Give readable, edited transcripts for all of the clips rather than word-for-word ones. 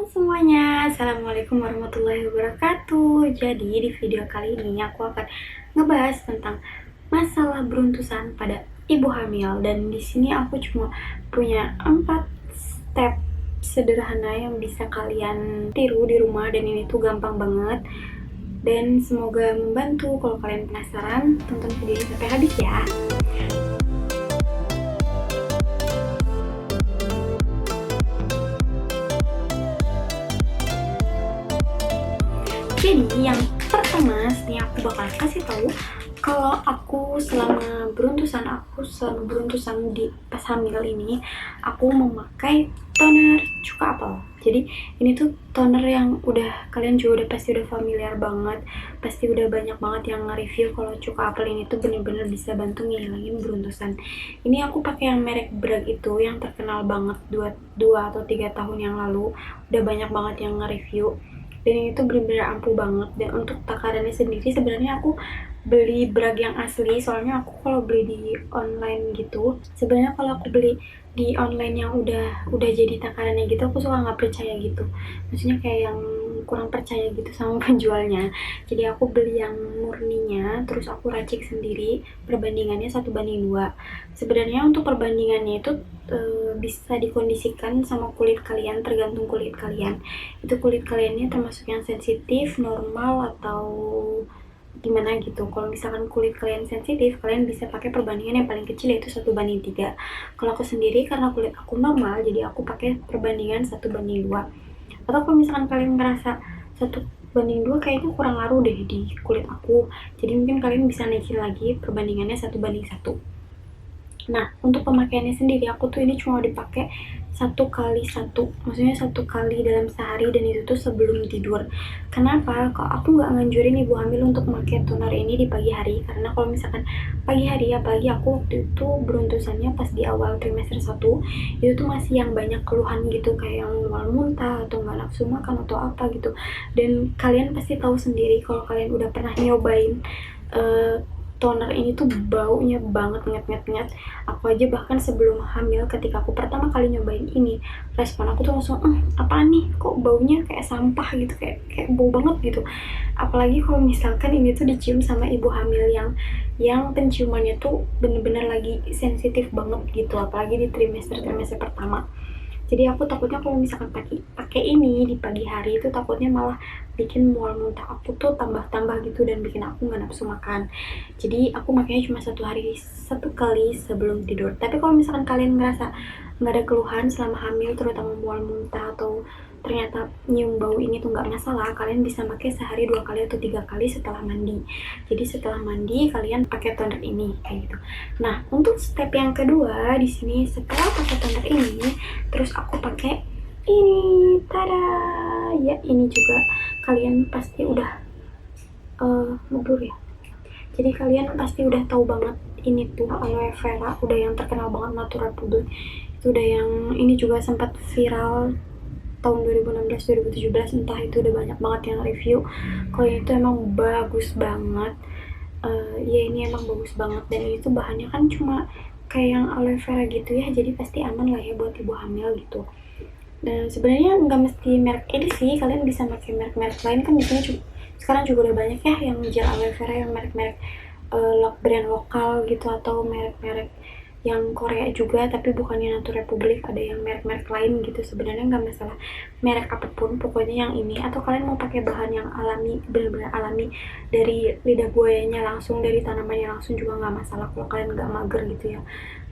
Halo semuanya, Assalamualaikum warahmatullahi wabarakatuh. Jadi di video kali ini aku akan ngebahas tentang masalah beruntusan pada ibu hamil. Dan di sini aku cuma punya 4 step sederhana yang bisa kalian tiru di rumah, dan ini tuh gampang banget. Dan semoga membantu. Kalau kalian penasaran, tonton video ini sampai habis ya. Jadi yang pertama, nih aku bakal kasih tahu kalau aku selama beruntusan di pas hamil ini, aku memakai toner cuka apel. Jadi ini tuh toner yang kalian juga pasti udah familiar banget, pasti udah banyak banget yang nge-review kalau cuka apel ini tuh bener-bener bisa bantu ngilangin beruntusan. Ini aku pakai yang merek Bragg itu, yang terkenal banget 2 atau 3 tahun yang lalu, udah banyak banget yang nge-review. Dan ini tuh bener-bener ampuh banget. Dan untuk takarannya sendiri sebenarnya aku beli Bragg yang asli, soalnya aku kalau beli di online gitu, sebenarnya kalau aku beli di online yang udah jadi takarannya gitu, aku suka nggak percaya gitu, maksudnya kayak yang kurang percaya gitu sama penjualnya. Jadi aku beli yang murninya, terus aku racik sendiri, perbandingannya 1:2. Sebenarnya untuk perbandingannya itu bisa dikondisikan sama kulit kalian, tergantung kulit kalian. Itu kulit kaliannya termasuk yang sensitif, normal, atau gimana gitu. Kalau misalkan kulit kalian sensitif, kalian bisa pakai perbandingan yang paling kecil, yaitu 1:3. Kalau aku sendiri, karena kulit aku normal, jadi aku pakai perbandingan 1:2. Atau kalau misalkan kalian ngerasa 1:2 kayaknya kurang ngaruh deh di kulit aku, jadi mungkin kalian bisa naikin lagi perbandingannya 1:1. Nah, untuk pemakaiannya sendiri, aku tuh ini cuma dipakai 1x1, maksudnya 1 kali dalam sehari, dan itu tuh sebelum tidur. Kenapa? Kalau aku nggak nganjurin ibu hamil untuk pakai toner ini di pagi hari, karena kalau misalkan pagi hari, apalagi aku waktu itu beruntusannya pas di awal trimester 1, itu tuh masih yang banyak keluhan gitu, kayak yang mual muntah, atau nggak nafsu makan, atau apa gitu. Dan kalian pasti tahu sendiri kalau kalian udah pernah nyobain toner ini tuh baunya banget nget. Aku aja bahkan sebelum hamil, ketika aku pertama kali nyobain ini, respon aku tuh langsung apaan nih, kok baunya kayak sampah gitu, kayak bau banget gitu. Apalagi kalau misalkan ini tuh dicium sama ibu hamil yang penciumannya tuh bener-bener lagi sensitif banget gitu, apalagi di trimester pertama. Jadi aku takutnya kalau misalkan pakai ini di pagi hari, itu takutnya malah bikin mual muntah aku tuh tambah-tambah gitu, dan bikin aku nggak nafsu makan. Jadi aku makanya cuma 1 kali sebelum tidur. Tapi kalau misalkan kalian ngerasa nggak ada keluhan selama hamil, terutama mual muntah, atau ternyata nyium bau ini tuh nggak masalah, kalian bisa pakai sehari 2 kali atau 3 kali setelah mandi. Jadi setelah mandi kalian pakai toner ini kayak gitu. Nah, untuk step yang kedua di sini, setelah pakai toner ini, terus aku pakai ini, tada ya, ini juga kalian pasti udah ngeblur ya. Jadi kalian pasti udah tahu banget, ini tuh aloe vera, udah yang terkenal banget, Natura Public. Itu udah yang ini juga sempat viral tahun 2016-2017, entah, itu udah banyak banget yang review kalau itu emang bagus banget. Ya ini emang bagus banget, dan itu bahannya kan cuma kayak yang aloe vera gitu ya, jadi pasti aman lah ya buat ibu hamil gitu. Dan sebenarnya nggak mesti merek ini sih, kalian bisa pakai merek-merek lain, kan di sini sekarang juga udah banyak ya yang gel aloe vera yang merek-merek brand lokal gitu, atau merek-merek yang Korea juga, tapi bukannya Natura Republic, ada yang merek-merek lain gitu. Sebenarnya nggak masalah merek apapun, pokoknya yang ini. Atau kalian mau pakai bahan yang alami, benar-benar alami, dari lidah buayanya langsung, dari tanamannya langsung, juga nggak masalah kalau kalian nggak mager gitu ya.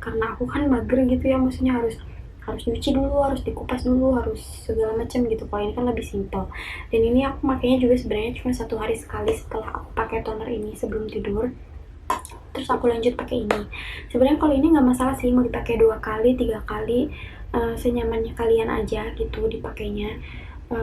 Karena aku kan mager gitu ya, maksudnya harus nyuci dulu, harus dikupas dulu, harus segala macam gitu. Kalau ini kan lebih simpel. Dan ini aku makanya juga sebenarnya cuma 1 hari sekali setelah aku pakai toner ini sebelum tidur, terus aku lanjut pakai ini. Sebenarnya kalau ini nggak masalah sih, mau dipakai 2 kali 3 kali, senyamannya kalian aja gitu dipakainya.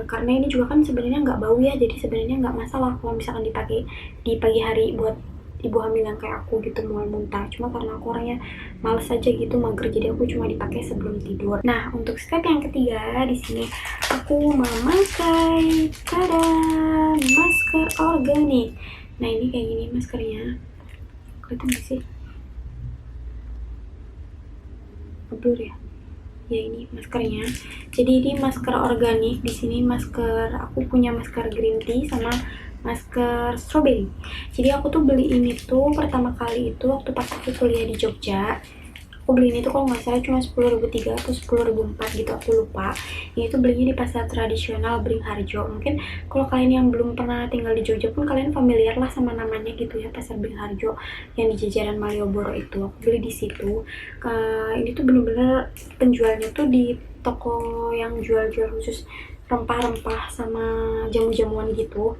Karena ini juga kan sebenarnya nggak bau ya, jadi sebenarnya nggak masalah kalau misalkan dipakai di pagi hari buat ibu hamil yang kayak aku gitu, mual muntah. Cuma karena aku orangnya males aja gitu, mager, jadi aku cuma dipakai sebelum tidur. Nah, untuk step yang ketiga di sini aku memakai masker organik. Nah, ini kayak gini maskernya, kelihatan gak sih? Ngeblur ya. ya ini maskernya. Jadi ini masker organik. Di sini masker, aku punya masker green tea sama masker strawberry. Jadi aku tuh beli ini tuh pertama kali itu waktu pas aku kuliah di Jogja. Aku beli ini tuh kalau nggak salah cuma 10.003 atau 10.004 gitu, aku lupa. Ini tuh belinya di pasar tradisional Beringharjo. Mungkin kalau kalian yang belum pernah tinggal di Jogja pun kalian familiar lah sama namanya gitu ya, pasar Beringharjo yang di jajaran Malioboro itu. Aku beli di situ. Ini tuh bener-bener penjualnya tuh di toko yang jual-jual khusus rempah-rempah sama jamu-jamuan gitu.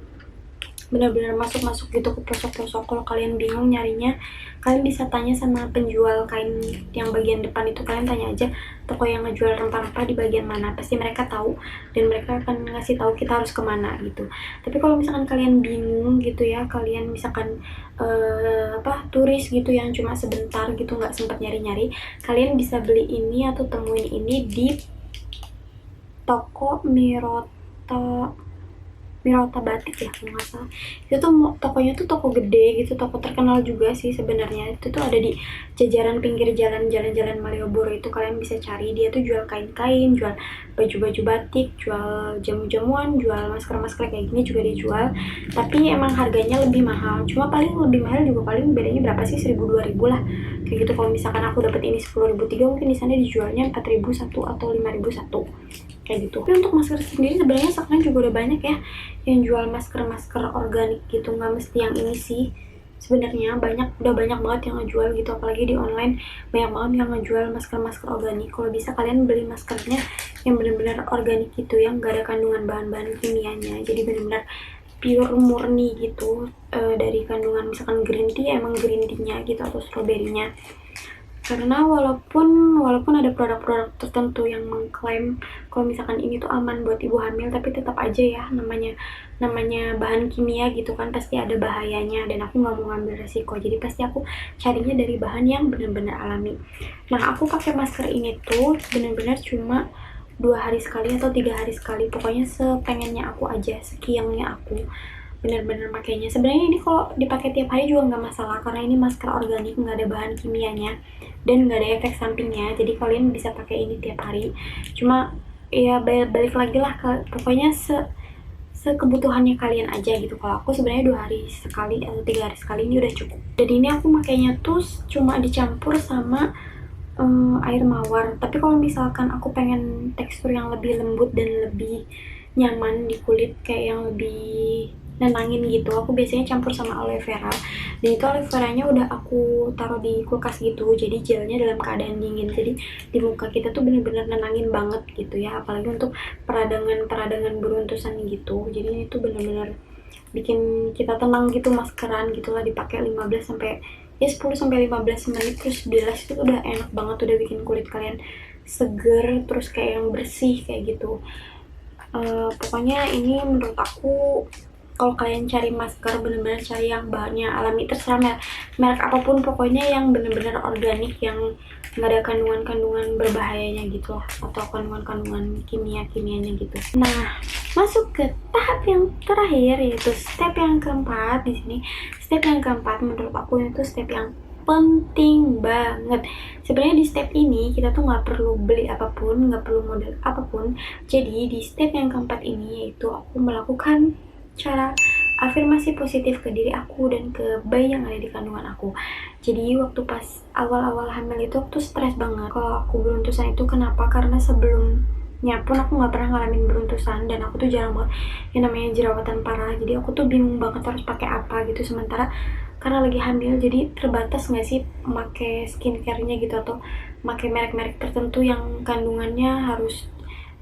Benar-benar masuk-masuk gitu ke pelosok-pelosok. Kalau kalian bingung nyarinya, kalian bisa tanya sama penjual kain yang bagian depan itu. Kalian tanya aja toko yang ngejual rempah-rempah di bagian mana, pasti mereka tahu dan mereka akan ngasih tahu kita harus kemana gitu. Tapi kalau misalkan kalian bingung gitu ya, kalian misalkan turis gitu yang cuma sebentar gitu nggak sempat nyari-nyari, kalian bisa beli ini atau temuin ini di toko Mirota Batik ya kalau nggak salah. Itu tuh tokonya tuh toko gede gitu, toko terkenal juga sih sebenarnya. Itu tuh ada di jajaran pinggir jalan-jalan Malioboro itu. Kalian bisa cari, dia tuh jual kain-kain, jual baju-baju batik, jual jamu-jamuan, jual masker-masker kayak gini juga dijual. Tapi emang harganya lebih mahal. Cuma paling lebih mahal juga paling bedanya berapa sih, 1.000-2.000 lah. Kayak gitu. Kalau misalkan aku dapat ini 10.003, mungkin di sana dijualnya 4.000 satu atau 5.000 satu. Kayak gitu. Tapi untuk masker sendiri sebenarnya sekarang juga udah banyak ya yang jual masker organik gitu, nggak mesti yang ini sih. Sebenarnya udah banyak banget yang ngejual gitu, apalagi di online banyak banget yang ngejual masker organik. Kalau bisa kalian beli maskernya yang benar-benar organik gitu, yang nggak ada kandungan bahan-bahan kimianya, jadi benar-benar pure murni gitu. Dari kandungan misalkan green tea, emang green tea-nya gitu atau strawberry-nya. Karena walaupun ada produk-produk tertentu yang mengklaim kalau misalkan ini tuh aman buat ibu hamil, tapi tetap aja ya namanya bahan kimia gitu kan, pasti ada bahayanya dan aku nggak mau ngambil resiko. Jadi pasti aku carinya dari bahan yang benar-benar alami. Nah, aku pakai masker ini tuh benar-benar cuma 2 hari sekali atau 3 hari sekali, pokoknya sepengennya aku aja, sekiangnya aku bener-bener makainya. Sebenarnya ini kalau dipakai tiap hari juga nggak masalah, karena ini masker organik, nggak ada bahan kimianya dan nggak ada efek sampingnya, jadi kalian bisa pakai ini tiap hari. Cuma ya balik lagi lah pokoknya sekebutuhannya kalian aja gitu. Kalau aku sebenarnya 2 hari sekali atau 3 hari sekali ini udah cukup. Dan ini aku makainya tuh cuma dicampur sama air mawar. Tapi kalau misalkan aku pengen tekstur yang lebih lembut dan lebih nyaman di kulit, kayak yang lebih nenangin gitu, aku biasanya campur sama aloe vera. Dan itu aloe veranya udah aku taruh di kulkas gitu, jadi gelnya dalam keadaan dingin, jadi di muka kita tuh bener-bener nenangin banget gitu ya, apalagi untuk peradangan beruntusan gitu. Jadi ini tuh bener-bener bikin kita tenang gitu, maskeran gitulah, dipakai 10 sampai 15 menit terus bilas, itu udah enak banget, udah bikin kulit kalian seger terus kayak yang bersih kayak gitu. Pokoknya ini menurut aku, kalau kalian cari masker bener-bener cari yang bahannya alami, terserah merek apapun, pokoknya yang bener-bener organik, yang nggak ada kandungan-kandungan berbahayanya gitu lah, atau kandungan-kandungan kimianya gitu. Nah, masuk ke tahap yang terakhir, yaitu step yang keempat. Di sini step yang keempat menurut aku itu step yang penting banget. Sebenarnya di step ini kita tuh nggak perlu beli apapun, nggak perlu modal apapun. Jadi di step yang keempat ini yaitu aku melakukan cara afirmasi positif ke diri aku dan ke bayi yang ada di kandungan aku. Jadi waktu pas awal-awal hamil itu aku tuh stres banget. Kalau aku beruntusan itu kenapa? Karena sebelumnya pun aku nggak pernah ngalamin beruntusan, dan aku tuh jarang banget yang namanya jerawatan parah. Jadi aku tuh bingung banget harus pakai apa gitu. Sementara karena lagi hamil, jadi terbatas nggak sih pakai skincare-nya gitu, atau pakai merek-merek tertentu yang kandungannya harus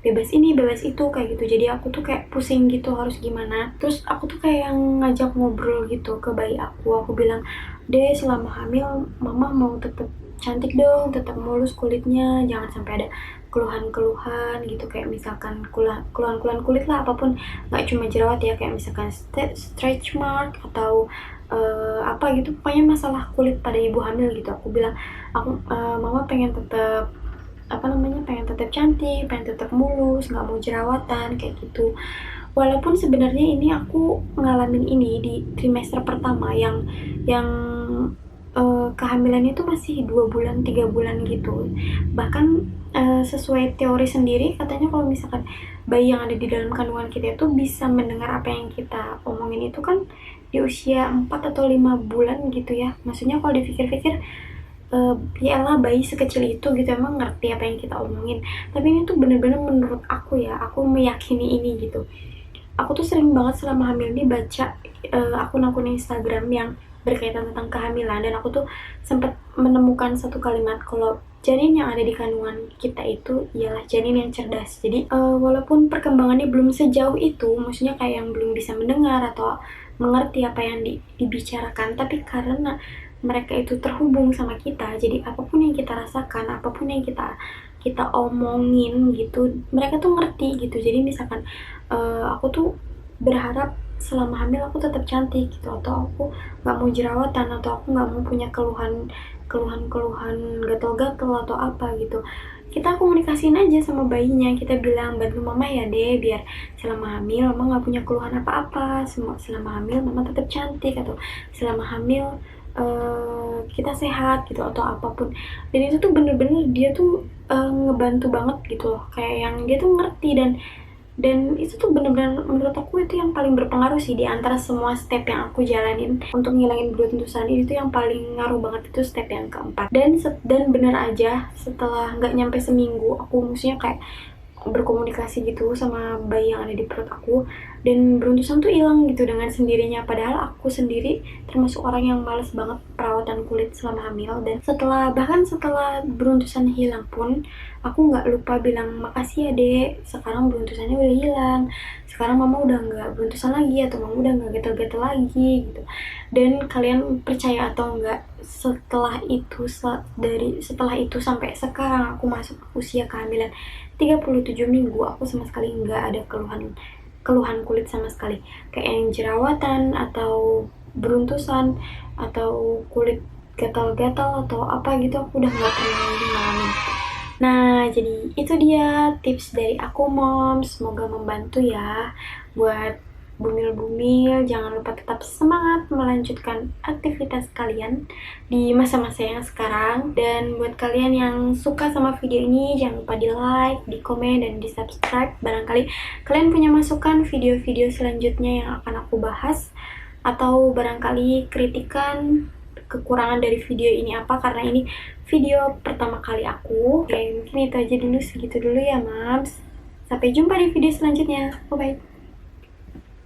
bebas ini bebas itu kayak gitu. Jadi aku tuh kayak pusing gitu harus gimana. Terus aku tuh kayak yang ngajak ngobrol gitu ke bayi aku bilang, "Deh, selama hamil mama mau tetap cantik dong, tetap mulus kulitnya, jangan sampai ada keluhan-keluhan gitu, kayak misalkan keluhan-keluhan kulit lah, apapun, nggak cuma jerawat ya, kayak misalkan stretch mark atau apa gitu, pokoknya masalah kulit pada ibu hamil gitu." Aku bilang, mama pengen tetap pengen tetap cantik, pengen tetap mulus, nggak mau jerawatan kayak gitu. Walaupun sebenarnya ini aku ngalamin ini di trimester pertama yang kehamilannya itu masih 2 bulan 3 bulan gitu. Bahkan sesuai teori sendiri katanya kalau misalkan bayi yang ada di dalam kandungan kita itu bisa mendengar apa yang kita omongin itu kan di usia 4 atau 5 bulan gitu ya. Maksudnya kalau dipikir-pikir ya elah bayi sekecil itu gitu emang ngerti apa yang kita omongin. Tapi ini tuh bener-bener menurut aku ya, aku meyakini ini gitu. Aku tuh sering banget selama hamil ini baca akun-akun Instagram yang berkaitan tentang kehamilan, dan aku tuh sempat menemukan satu kalimat kalau janin yang ada di kandungan kita itu ialah janin yang cerdas. Jadi walaupun perkembangannya belum sejauh itu, maksudnya kayak yang belum bisa mendengar atau mengerti apa yang dibicarakan, tapi karena mereka itu terhubung sama kita, jadi apapun yang kita rasakan, apapun yang kita omongin gitu, mereka tuh ngerti gitu. Jadi misalkan aku tuh berharap selama hamil aku tetap cantik gitu, atau aku nggak mau jerawatan, atau aku nggak mau punya keluhan gatal-gatal atau apa gitu. Kita komunikasiin aja sama bayinya, kita bilang bantu mama ya deh biar selama hamil mama nggak punya keluhan apa-apa, selama hamil mama tetap cantik, atau selama hamil kita sehat gitu atau apapun. Dan itu tuh bener-bener dia tuh ngebantu banget gitu loh, kayak yang dia tuh ngerti. Dan itu tuh bener-bener menurut aku itu yang paling berpengaruh sih di antara semua step yang aku jalanin untuk ngilangin beruntusan ini tuh yang paling ngaruh banget itu step yang keempat. Dan bener aja setelah nggak nyampe seminggu aku maksudnya kayak berkomunikasi gitu sama bayi yang ada di perut aku, dan beruntusan tuh hilang gitu dengan sendirinya. Padahal aku sendiri termasuk orang yang males banget perawatan kulit selama hamil, dan bahkan setelah beruntusan hilang pun aku nggak lupa bilang makasih ya dek, sekarang beruntusannya udah hilang, sekarang mama udah nggak beruntusan lagi, atau mama udah nggak gatal-gatal lagi gitu. Dan kalian percaya atau enggak, setelah itu sampai sekarang aku masuk usia kehamilan 37 minggu, aku sama sekali nggak ada keluhan kulit sama sekali, kayak yang jerawatan atau beruntusan atau kulit gatal-gatal atau apa gitu, aku udah nggak pernah lagi ngalamin. Nah, jadi itu dia tips dari aku, Mom. Semoga membantu ya buat bumil-bumil. Jangan lupa tetap semangat melanjutkan aktivitas kalian di masa-masa yang sekarang. Dan buat kalian yang suka sama video ini, jangan lupa di like, di komen, dan di subscribe. Barangkali kalian punya masukan video-video selanjutnya yang akan aku bahas, atau barangkali kritikan kekurangan dari video ini apa, karena ini video pertama kali aku. Oke, mungkin itu aja dulu, segitu dulu ya Mams. Sampai jumpa di video selanjutnya. Bye bye.